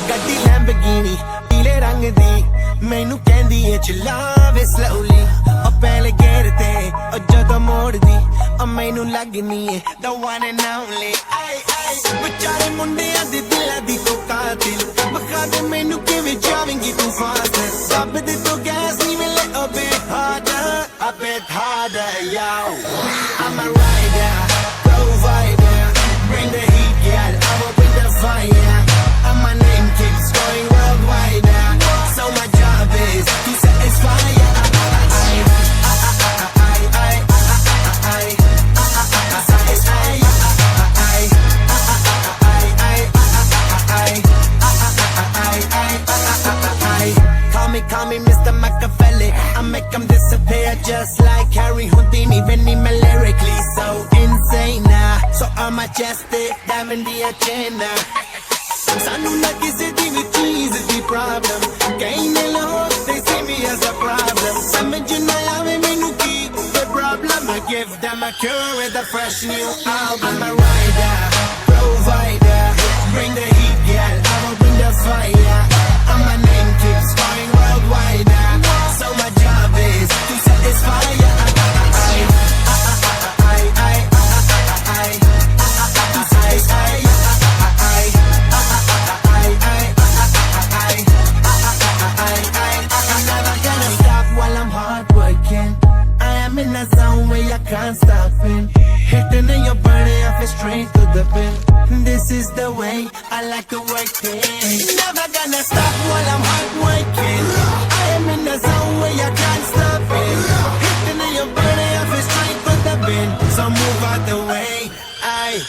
ਗੱਡੀ ਲੈਂਬਗੀਨੀ ਪੀਲੇ ਰੰਗ ਦੀ ਮੈਨੂੰ ਕਹਿੰਦੀ ਏ ਚਲਾਵੇ ਸਲੋਲੀ ਉਹ ਪਹਿਲੇ ਗੇਰ ਤੇ ਉਹ ਜਦੋਂ ਮੋੜਦੀ ਉਹ ਮੈਨੂੰ ਲੱਗਨੀ ਏ the one and only ਆਈ ਆਈ ਵਿਚਾਰੇ ਮੁੰਡਿਆਂ ਦੇ ਦਿਲਾਂ ਦੀ ਤੂੰ ਕਾਤਿਲ ਬਖਾ ਦੇ ਮੈਨੂੰ ਕਿਵੇਂ ਜਾਵੇਂਗੀ ਤੂੰ ਫਾਸਟ ਸਭ ਦੇ ਤੋਂ ਗੈਸ ਨਹੀਂ ਮਿਲੇ a bit harder yo I'm a rider provider bring the heat girl I will bring the fire and my name keeps going worldwide so my job is to satisfy Call me Mr. Machiavelli I make them disappear just like Harry Houdini Vinny me lyrically so insane so I'm majestic diamond the agenda Sanu na kisi di vi cheese di problem Kain log they see me as a problem Samajh na aave mainu ki the problem I give them a cure with a fresh new album I'm a rider provider bring the heat girl I will bring the fire and my name keeps going worldwide so my job is to satisfy in a zone where you can't stop it Hitting in your body, I feel straight to the pin This is the way I like to work it Never gonna stop while I'm hard working I am in a zone where you can't stop it Hitting in your body, I feel straight to the pin So move out the way I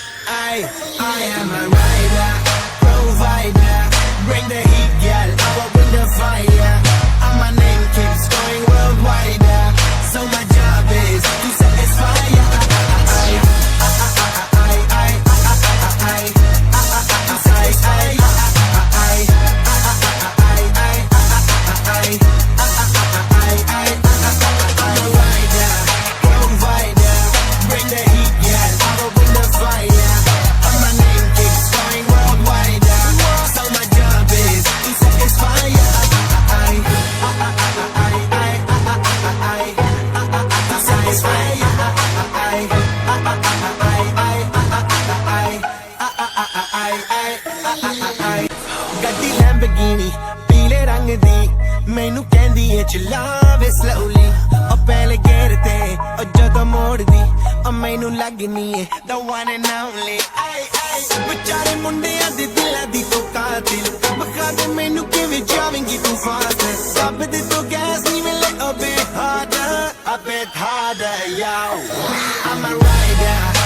am a rider, provider Bring the heat, girl, I will bring the fire And my name keeps going worldwide So my job is to satisfy ਗੱਡੀ ਲੈਂਬਗੀਨੀ ਪੀਲੇ ਰੰਗ ਦੀ ਮੈਨੂੰ ਕਹਿੰਦੀ ਏ ਚਲਾਵੇ slowly ਉਹ ਪਹਿਲੇ ਗੇਰ ਤੇ ਉਹ ਜਦੋਂ ਮੋੜਦੀ ਉਹ ਮੈਨੂੰ ਲੱਗਨੀ ਏ the one and only ਵਿਚਾਰੇ ਮੁੰਡਿਆਂ ਦੇ ਦਿਲਾਂ ਦੀ ਤੂੰ ਕਾਤਿਲ ਬਖਾ ਦੇ ਮੈਨੂੰ ਕਿਵੇਂ ਜਾਵੇਂਗੀ ਤੂੰ ਫਾਸਟ ਸਭ ਦੇ ਤੋਂ ਗੈਸ ਨਹੀਂ ਮਿਲੇ a bit harder yo I'm a rider